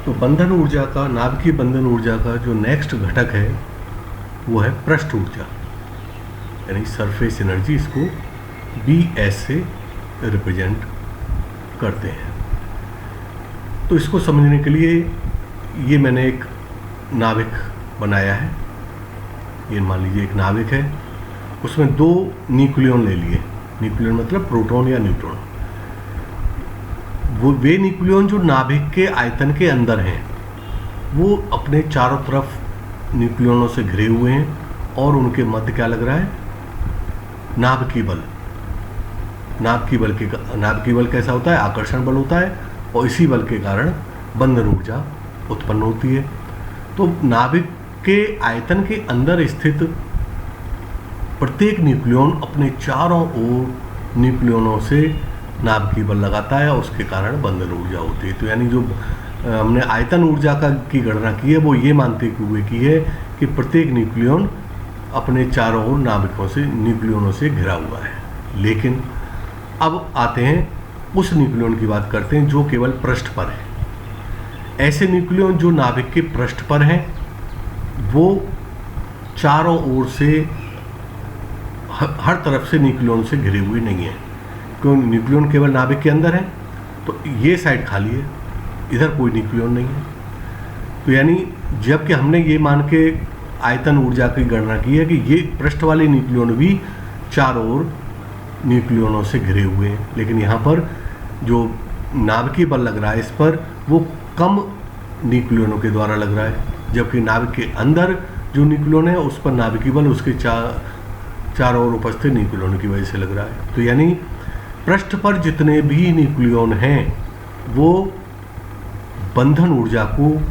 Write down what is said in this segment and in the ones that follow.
तो बंधन ऊर्जा का, नाभिकीय बंधन ऊर्जा का जो नेक्स्ट घटक है वो है पृष्ठ ऊर्जा, यानी सरफेस एनर्जी। इसको BS से रिप्रेजेंट करते हैं। तो इसको समझने के लिए ये मैंने एक नाभिक बनाया है। ये मान लीजिए एक नाभिक है, उसमें 2 न्यूक्लियन ले लिए। न्यूक्लियन मतलब प्रोटॉन या न्यूट्रॉन। वे न्यूक्लियन जो नाभिक के आयतन के अंदर हैं, वो अपने चारों तरफ न्यूक्लियनों से घिरे हुए हैं और उनके मध्य क्या लग रहा है? नाभिकीय बल। नाभिकीय बल कैसा होता है? आकर्षण बल होता है, और इसी बल के कारण बंधन ऊर्जा उत्पन्न होती है। तो नाभिक के आयतन के अंदर स्थित प्रत्येक न्यूक्लियन अपने चारों ओर न्यूक्लियनों से नाभिकीय बल लगाता है, और उसके कारण बंधन ऊर्जा होती है। तो यानी जो हमने आयतन ऊर्जा की गणना की है, वो ये मानते हुए की है कि प्रत्येक न्यूक्लियन अपने चारों ओर न्यूक्लियनों से घिरा हुआ है। लेकिन अब आते हैं उस न्यूक्लियन की बात करते हैं जो केवल पृष्ठ पर है। ऐसे न्यूक्लियन जो नाभिक के पृष्ठ पर हैं, वो चारों ओर से हर तरफ से न्यूक्लियन से घिरे हुए नहीं हैं। क्यों? न्यूक्लियन केवल नाभिक के अंदर है, तो ये साइड खाली है, इधर कोई न्यूक्लियन नहीं है। तो यानी जबकि हमने ये मान के आयतन ऊर्जा की गणना की है कि ये पृष्ठ वाले न्यूक्लियन भी चारों ओर न्यूक्लियनों से घिरे हुए हैं, लेकिन यहाँ पर जो नाभिकीय बल लग रहा है इस पर, वो कम न्यूक्लियनों के द्वारा लग रहा है, जबकि नाभिक के अंदर जो न्यूक्लियन है उस पर नाभिकीय बल उसके चारों ओर उपस्थित न्यूक्लियन की वजह से लग रहा है। तो यानी पृष्ठ पर जितने भी न्यूक्लियन हैं, वो बंधन ऊर्जा को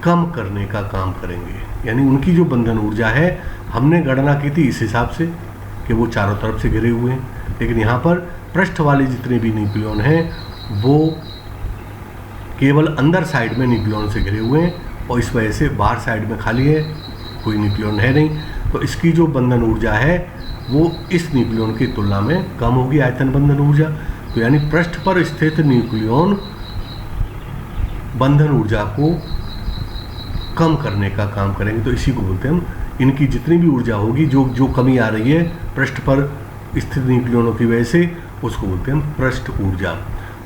कम करने का काम करेंगे। यानी उनकी जो बंधन ऊर्जा है, हमने गणना की थी इस हिसाब से कि वो चारों तरफ से घिरे हुए हैं, लेकिन यहाँ पर पृष्ठ वाले जितने भी न्यूक्लियन हैं, वो केवल अंदर साइड में न्यूक्लियन से घिरे हुए हैं, और इस वजह से बाहर साइड में खाली है, कोई न्यूक्लियन है नहीं। तो इसकी जो बंधन ऊर्जा है वो इस न्यूक्लियन की तुलना में कम होगी, आयतन बंधन ऊर्जा। तो यानी पृष्ठ पर स्थित न्यूक्लियन बंधन ऊर्जा को कम करने का काम करेंगे। तो इसी को बोलते हैं हम, इनकी जितनी भी ऊर्जा होगी, जो कमी आ रही है पृष्ठ पर स्थित न्यूक्लियनों की वजह से, उसको बोलते हैं हम पृष्ठ ऊर्जा।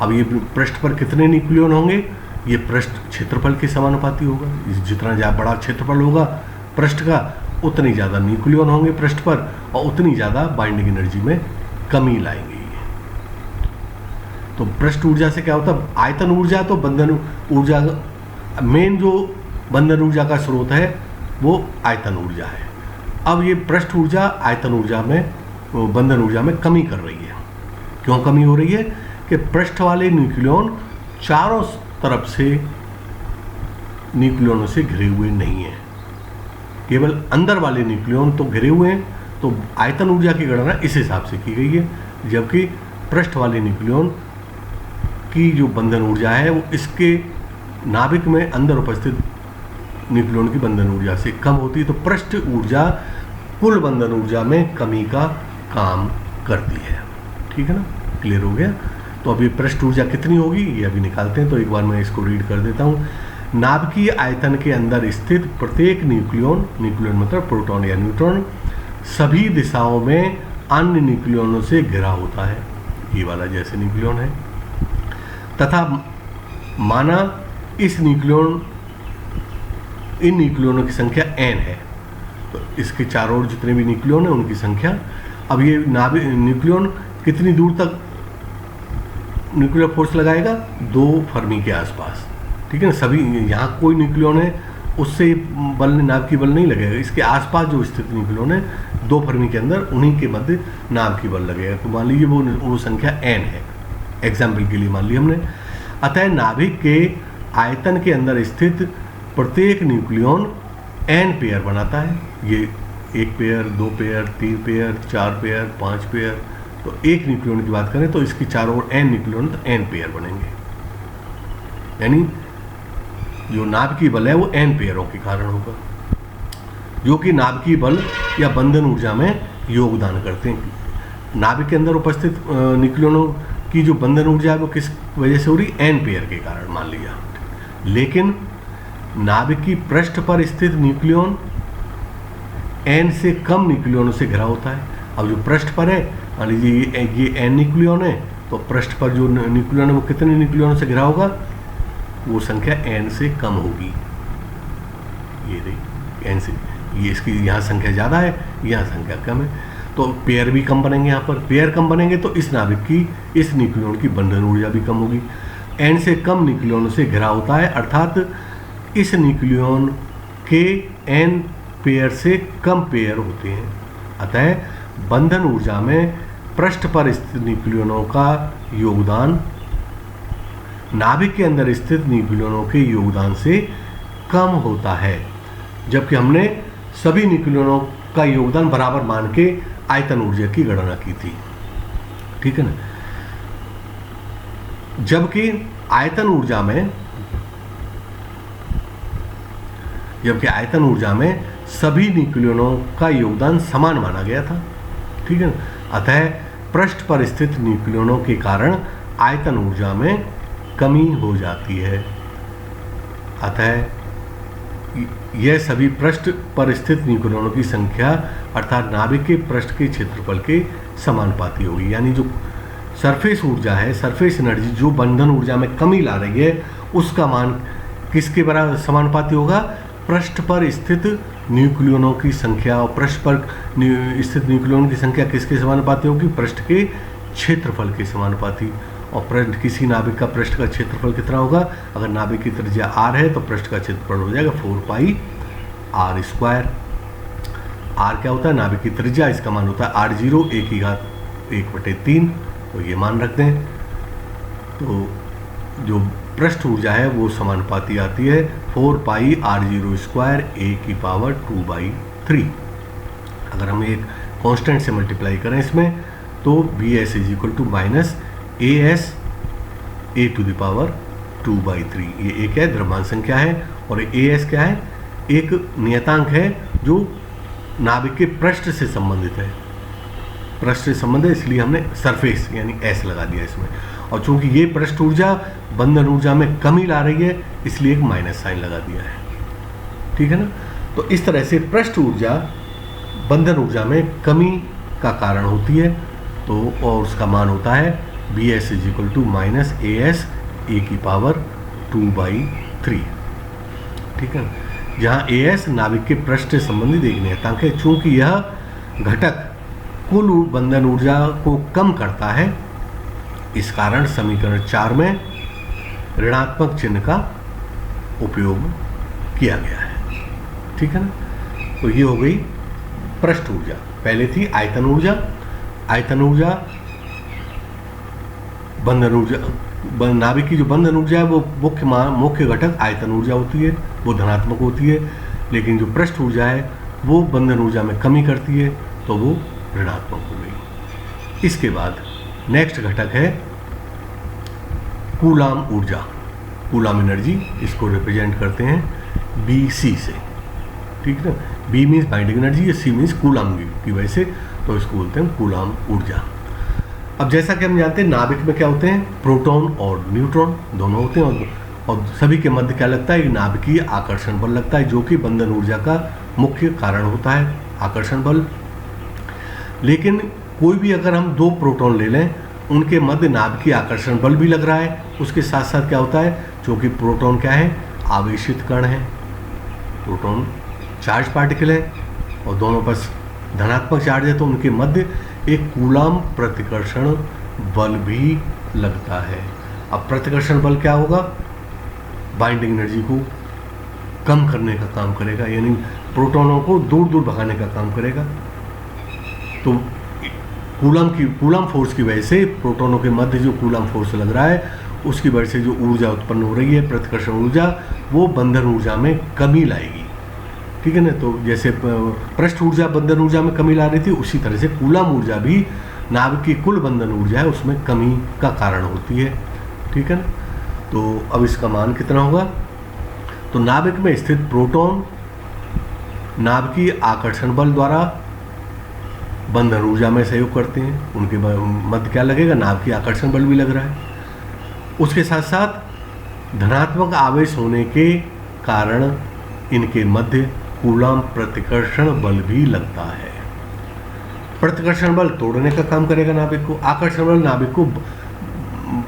अब ये पृष्ठ पर कितने न्यूक्लियन होंगे? ये पृष्ठ क्षेत्रफल के समानुपाती होगा। जितना बड़ा क्षेत्रफल होगा पृष्ठ का, उतनी ज़्यादा न्यूक्लियन होंगे पृष्ठ पर, और उतनी ज़्यादा बाइंडिंग एनर्जी में कमी लाएंगे। तो पृष्ठ ऊर्जा से क्या होता है? आयतन ऊर्जा तो बंधन ऊर्जा, मेन जो बंधन ऊर्जा का स्रोत है वो आयतन ऊर्जा है। अब ये पृष्ठ ऊर्जा आयतन ऊर्जा में, बंधन ऊर्जा में कमी कर रही है। क्यों कमी हो रही है? कि पृष्ठ वाले न्यूक्लियन चारों तरफ से न्यूक्लियनों से घिरे हुए नहीं हैं, केवल अंदर वाले न्यूक्लियन तो घिरे हुए हैं। तो आयतन ऊर्जा की गणना इस हिसाब से की गई है, जबकि पृष्ठ वाले न्यूक्लियन की जो बंधन ऊर्जा है वो इसके नाभिक में अंदर उपस्थित न्यूक्लियन की बंधन ऊर्जा से कम होती है। तो पृष्ठ ऊर्जा कुल बंधन ऊर्जा में कमी का काम करती है। ठीक है ना? क्लियर हो गया? तो अभी पृष्ठ ऊर्जा कितनी होगी ये अभी निकालते हैं। तो एक बार मैं इसको रीड कर देता हूँ। नाभिकीय आयतन के अंदर स्थित प्रत्येक न्यूक्लियन मतलब प्रोटॉन या न्यूट्रॉन, सभी दिशाओं में अन्य न्यूक्लियनों से घिरा होता है। ये वाला जैसे न्यूक्लियन है, तथा माना इन न्यूक्लियनों की संख्या n है। तो इसके चारों ओर जितने भी न्यूक्लियन है उनकी संख्या, अब ये न्यूक्लियन कितनी दूर तक न्यूक्लियर फोर्स लगाएगा? 2 फर्मी के आसपास। ठीक है ना? सभी यहाँ कोई न्यूक्लियन है उससे बल, नाभिकीय बल नहीं लगेगा। इसके आसपास जो स्थित न्यूक्लियन है 2 फर्मी के अंदर, उन्हीं के मध्य नाभिकीय बल लगेगा। तो मान लीजिए वो संख्या n है, एग्जाम्पल के लिए मान लिया हमने। अतः नाभिक के आयतन के अंदर स्थित प्रत्येक न्यूक्लियन n पेयर बनाता है। ये 1 pair, 2 pair, 3 pair, 4 pair, 5 pair. तो एक न्यूक्लियन की बात करें तो इसकी चारों ओर n न्यूक्लियन, तो n पेयर बनेंगे। यानी जो नाभिकीय बल है वो n पेयरों के कारण होगा, जो कि नाभिकीय बल या बंधन ऊर्जा में योगदान करते हैं। नाभिक के अंदर उपस्थित न्यूक्लियनों की जो बंधन ऊर्जा है वो किस वजह से हो रही? n पेयर के कारण मान लिया। लेकिन नाभिक की पृष्ठ पर स्थित न्यूक्लियन n से कम न्यूक्लियनों से घिरा होता है। अब जो पृष्ठ पर है, मान लीजिए ये n न्यूक्लियन है, तो पृष्ठ पर जो न्यूक्लियन है वो कितने न्यूक्लियनों से घिरा होगा, वो संख्या n से कम होगी। ये देखिए n से, ये इसकी यहाँ संख्या ज़्यादा है, यहाँ संख्या कम है, तो पेयर भी कम बनेंगे। यहाँ पर पेयर कम बनेंगे तो इस नाभिक की, इस न्यूक्लियन की बंधन ऊर्जा भी कम होगी। n से कम न्यूक्लियनों से घिरा होता है, अर्थात इस न्यूक्लियन के n पेयर से कम पेयर होते हैं। अतः बंधन ऊर्जा में पृष्ठ पर स्थित न्यूक्लियनों का योगदान नाभिक के अंदर स्थित न्यूक्लियनों के योगदान से कम होता है, जबकि हमने सभी न्यूक्लियनों का योगदान बराबर मान के आयतन ऊर्जा की गणना की थी। ठीक है ना। जबकि आयतन ऊर्जा में सभी न्यूक्लियनों का योगदान समान माना गया था। ठीक है ना। अतः पृष्ठ पर स्थित न्यूक्लियनों के कारण आयतन ऊर्जा में कमी हो जाती है। अतः यह सभी पृष्ठ पर स्थित न्यूक्लियनों की संख्या अर्थात नाभिक के पृष्ठ के क्षेत्रफल के समानुपाती होगी। यानी जो सरफेस ऊर्जा है, सरफेस एनर्जी जो बंधन ऊर्जा में कमी ला रही है, उसका मान किसके बराबर समानुपाती होगा, पृष्ठ पर स्थित न्यूक्लियनों की संख्या। और पृष्ठ पर स्थित न्यूक्लियनों की संख्या किसके समानुपाती होगी, पृष्ठ के क्षेत्रफल के समानुपाती। और किसी नाभिक का पृष्ठ का क्षेत्रफल कितना होगा, अगर नाभिक की त्रिज्या r है तो पृष्ठ का क्षेत्रफल हो जाएगा 4πr²। r क्या होता है, नाभिक की त्रिज्या, इसका मान होता है r0 1/3। तो ये मान रख दें, तो जो पृष्ठ ऊर्जा है वो समानुपाती आती है 4πr02 a⁴। अगर हम एक कांस्टेंट से मल्टीप्लाई करें इसमें, तो bs - as a⁴ ये एक है, द्रव्यमान संख्या है, और as क्या है, एक नियतांक है जो नाभिक के पृष्ठ से संबंधित है। पृष्ठ से संबंधित, इसलिए हमने सरफेस यानी s लगा दिया इसमें। और चूंकि ये पृष्ठ ऊर्जा बंधन ऊर्जा में कमी ला रही है, इसलिए एक माइनस साइन लगा दिया है। ठीक है ना। तो इस तरह से पृष्ठ ऊर्जा बंधन ऊर्जा में कमी का कारण होती है। तो और उसका मान होता है bs - as a⁴। ठीक है। जहाँ as नाभिक के पृष्ठ से संबंधित एक नियतांक है, चूंकि यह घटक कुल बंधन ऊर्जा को कम करता है, इस कारण समीकरण 4 में ऋणात्मक चिन्ह का उपयोग किया गया है। ठीक है ना। तो ये हो गई पृष्ठ ऊर्जा। पहले थी आयतन ऊर्जा। आयतन ऊर्जा बंधन ऊर्जा, नाभिक की जो बंधन ऊर्जा है वो मुख्य घटक आयतन ऊर्जा होती है, वो धनात्मक होती है। लेकिन जो पृष्ठ ऊर्जा है वो बंधन ऊर्जा में कमी करती है, तो वो ऋणात्मक हो गई। इसके बाद नेक्स्ट घटक है कूलाम ऊर्जा, कूलाम एनर्जी। इसको रिप्रेजेंट करते हैं BC से। ठीक है ना। B means binding energy, C means coulomb की वजह से, तो इसको बोलते हैं कूलाम ऊर्जा। अब जैसा कि हम जानते हैं नाभिक में क्या होते हैं, प्रोटॉन और न्यूट्रॉन दोनों होते हैं, और सभी के मध्य क्या लगता है, नाभिकीय आकर्षण बल लगता है, जो कि बंधन ऊर्जा का मुख्य कारण होता है, आकर्षण बल। लेकिन कोई भी अगर हम दो प्रोटॉन ले लें, उनके मध्य नाभिकीय आकर्षण बल भी लग रहा है, उसके साथ साथ क्या होता है, क्योंकि प्रोटॉन क्या है, आवेशित कण है, प्रोटॉन चार्ज पार्टिकल है, और दोनों पर धनात्मक चार्ज है, तो उनके मध्य एक कूलाम प्रतिकर्षण बल भी लगता है। अब प्रतिकर्षण बल क्या होगा, बाइंडिंग एनर्जी को कम करने का काम करेगा, यानी प्रोटॉनों को दूर दूर भगाने का काम करेगा। तो कूलाम फोर्स की वजह से प्रोटॉनों के मध्य जो कूलाम फोर्स लग रहा है, उसकी वजह से जो ऊर्जा उत्पन्न हो रही है, प्रतिकर्षण ऊर्जा, वो बंधन ऊर्जा में कमी लाएगी। ठीक है ना। तो जैसे पृष्ठ ऊर्जा बंधन ऊर्जा में कमी ला रही थी, उसी तरह से कूलाम ऊर्जा भी नाभिक की कुल बंधन ऊर्जा है उसमें कमी का कारण होती है। ठीक है ना। तो अब इसका मान कितना होगा, तो नाभिक में स्थित प्रोटॉन नाभिकीय आकर्षण बल द्वारा बंधन ऊर्जा में सहयोग करते हैं, उनके मध्य क्या लगेगा, नाभिकीय आकर्षण बल भी लग रहा है। उसके साथ साथ धनात्मक आवेश होने के कारण इनके मध्य कूलम्ब प्रतिकर्षण बल भी लगता है। प्रतिकर्षण बल तोड़ने का काम करेगा नाभिक को, आकर्षण बल नाभिक को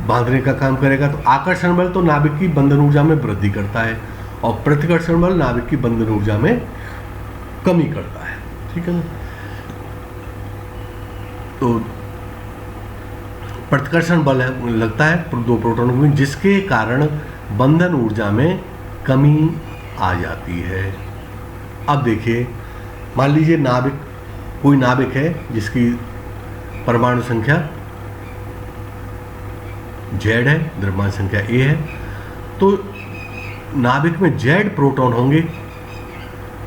बांधने का काम करेगा। तो आकर्षण बल तो नाभिक की बंधन ऊर्जा में वृद्धि करता है और प्रतिकर्षण बल नाभिक की बंधन ऊर्जा में कमी करता है। ठीक है ना। तो प्रतिकर्षण बल लगता है दो प्रोटॉनों में, जिसके कारण बंधन ऊर्जा में कमी आ जाती है। अब देखिए, मान लीजिए नाभिक, कोई नाभिक है जिसकी परमाणु संख्या Z है, द्रव्यमान संख्या A है। तो नाभिक में Z प्रोटॉन होंगे,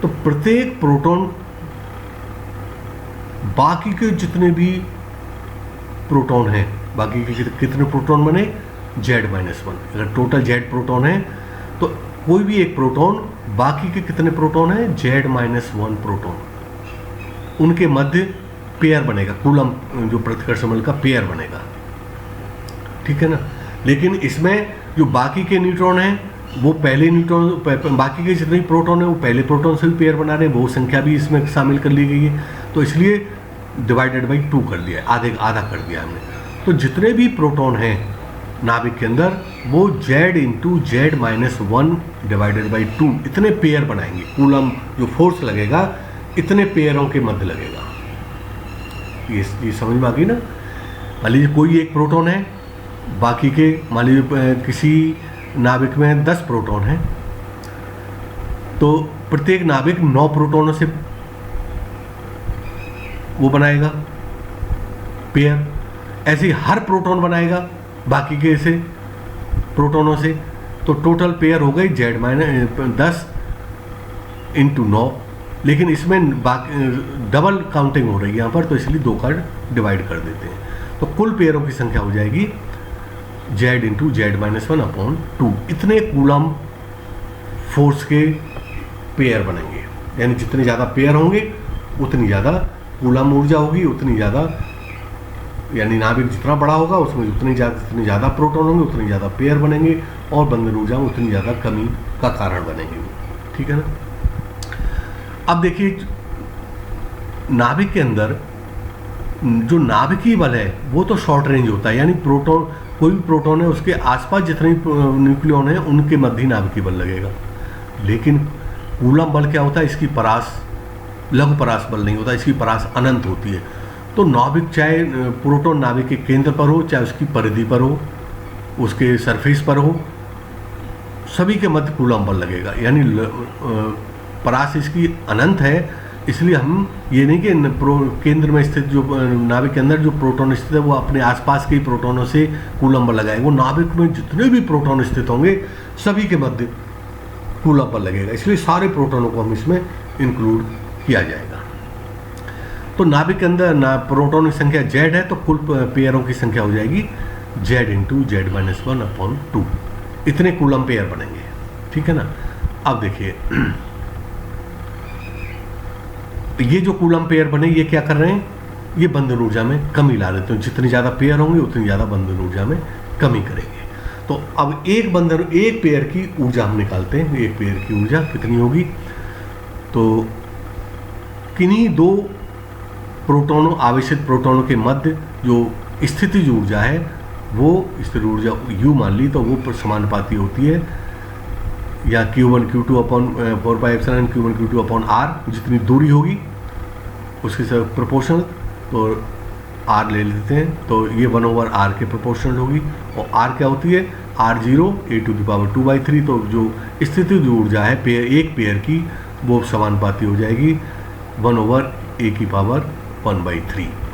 तो प्रत्येक प्रोटॉन बाकी के जितने भी प्रोटॉन हैं, बाकी के कितने प्रोटॉन बने, Z-1। अगर टोटल Z प्रोटॉन है तो कोई भी एक प्रोटॉन बाकी के कितने प्रोटॉन हैं, Z-1 प्रोटॉन, उनके मध्य पेयर बनेगा, कूलम्ब जो प्रतिकर्षण बल का पेयर बनेगा। ठीक है ना। लेकिन इसमें जो बाकी के न्यूट्रॉन हैं वो पहले न्यूट्रॉन, बाकी के जितने प्रोटॉन हैं वो पहले प्रोटॉन से भी पेयर बना रहे हैं, वो संख्या भी इसमें शामिल कर ली गई है। तो इसलिए डिवाइडेड बाई 2 कर दिया, आधा कर दिया हमने। तो जितने भी प्रोटॉन हैं नाभिक के अंदर वो Z-1 डिवाइडेड बाई 2 इतने पेयर बनाएंगे। कूलम्ब जो फोर्स लगेगा इतने पेयरों के मध्य लगेगा। ये समझ में आ गई ना। मान लीजिए कोई एक प्रोटॉन है, बाकी के मान लीजिए किसी नाभिक में 10 प्रोटॉन हैं, तो प्रत्येक नाभिक 9 प्रोटॉनों से वो बनाएगा पेयर। ऐसे ही हर प्रोटॉन बनाएगा बाकी के से प्रोटॉनों से। तो टोटल पेयर हो गई Z-10 × 9। लेकिन इसमें डबल काउंटिंग हो रही है यहाँ पर, तो इसलिए 2 का डिवाइड कर देते हैं। तो कुल पेयरों की संख्या हो जाएगी Z × Z-1/2। इतने कूलम्ब फोर्स के पेयर बनेंगे। यानी जितने ज़्यादा पेयर होंगे उतनी ज़्यादा कूलम्ब ऊर्जा होगी, उतनी ज़्यादा, यानी नाभिक जितना बड़ा होगा उसमें जितने ज़्यादा प्रोटॉन होंगे उतनी ज़्यादा पेयर बनेंगे और बंधन ऊर्जा में उतनी ज़्यादा कमी का कारण बनेंगे। ठीक है ना। अब देखिए, नाभिक के अंदर जो नाभिकीय बल है वो तो शॉर्ट रेंज होता है, यानी प्रोटॉन, कोई भी प्रोटॉन है उसके आसपास जितने न्यूक्लियॉन है उनके मध्य नाभिकीय बल लगेगा। लेकिन कूलम्ब बल क्या होता है, इसकी परास लघु परास बल नहीं होता, इसकी परास अनंत होती है। तो नाभिक चाहे प्रोटॉन नाभिक के केंद्र पर हो, चाहे उसकी परिधि पर हो, उसके सरफेस पर हो, सभी के मध्य कूलम्ब बल लगेगा। यानी परास इसकी अनंत है, इसलिए हम ये नहीं कि केंद्र में स्थित जो नाभिक के अंदर जो प्रोटॉन स्थित है वो अपने आसपास के प्रोटॉनों से कूलम्ब बल लगाएगा। वो नाभिक में जितने भी प्रोटॉन स्थित होंगे सभी के मध्य कूलम्ब बल लगेगा, इसलिए सारे प्रोटॉनों को हम इसमें इंक्लूड किया जाएगा। तो नाभिक के अंदर प्रोटॉन की संख्या Z है, तो कुल पेयरों की संख्या हो जाएगी Z × Z-1/2। इतने कूलम्ब पेयर बनेंगे। ठीक है ना। अब देखिए, ये जो कूलम्ब पेयर बने ये क्या कर रहे हैं, ये बंधन ऊर्जा में कमी ला देते हैं। जितनी ज़्यादा पेयर होंगे उतनी ज़्यादा बंधन ऊर्जा में कमी करेंगे। तो अब एक पेयर की ऊर्जा हम निकालते हैं। एक पेयर की ऊर्जा कितनी होगी, तो किन्हीं 2 प्रोटॉनों, आवेशित प्रोटॉनों के मध्य जो स्थितिज ऊर्जा है वो स्थिर ऊर्जा U मान ली, तो वो समानुपाती होती है या Q1 Q2/4πε Q1 Q2/R। जितनी दूरी होगी उसके साथ प्रोपोर्शनल, तो R ले लेते हैं, तो ये 1/R के प्रोपोर्शनल होगी। और R क्या होती है, R0 a⁴ तो जो स्थितिज ऊर्जा है एक पेयर की वो समानुपाती हो जाएगी 1/a⁴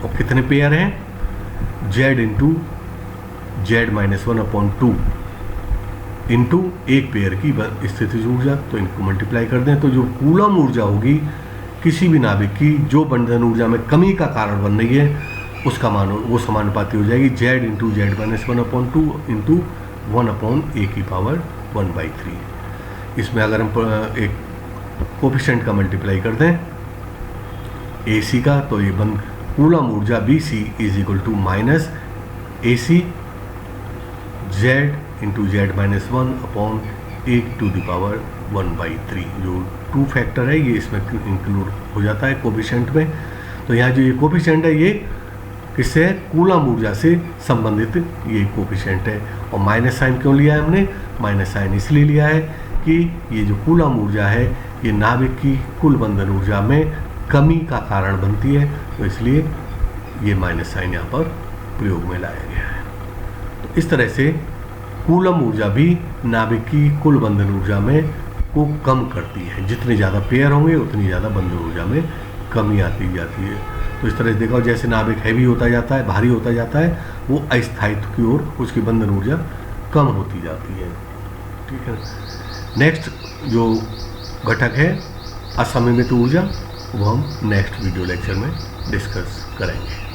और कितने पेयर हैं, Z × Z-1/2 इंटू एक पेयर की स्थितिज ऊर्जा। तो इनको मल्टीप्लाई कर दें तो जो कूलम्ब ऊर्जा होगी किसी भी नाभिक की जो बंधन ऊर्जा में कमी का कारण बन रही है उसका मान वो समानुपाती हो जाएगी Z × Z-1/2 इंटू 1/a⁴ इसमें अगर हम एक कोफिशिएंट का मल्टीप्लाई कर दें AC का, तो ये बन कूलम्ब ऊर्जा BC = -AC Z × Z-1/a⁴ 10⁻⁴ जो 2 फैक्टर है ये इसमें इंक्लूड हो जाता है कोफिशिएंट में। तो यहाँ जो ये कोफिशिएंट है ये किससे है, कूलम ऊर्जा से संबंधित ये कोफिशिएंट है। और माइनस साइन क्यों लिया है हमने, माइनस साइन इसलिए लिया है कि ये जो कूलम ऊर्जा है ये नाभिक की कुल बंधन ऊर्जा में कमी का कारण बनती है, तो इसलिए ये माइनस साइन यहाँ पर प्रयोग में लाया गया है। तो इस तरह से कूलम ऊर्जा भी नाभिक की कुल बंधन ऊर्जा में को कम करती है। जितने ज़्यादा पेयर होंगे उतनी ज़्यादा बंधन ऊर्जा में कमी आती जाती है। तो इस तरह से देखा जैसे नाभिक हैवी होता जाता है, भारी होता जाता है, वो अस्थायित्व की ओर उसकी बंधन ऊर्जा कम होती जाती है। ठीक है। नेक्स्ट जो घटक है असममित ऊर्जा, वो हम नेक्स्ट वीडियो लेक्चर में डिस्कस करेंगे।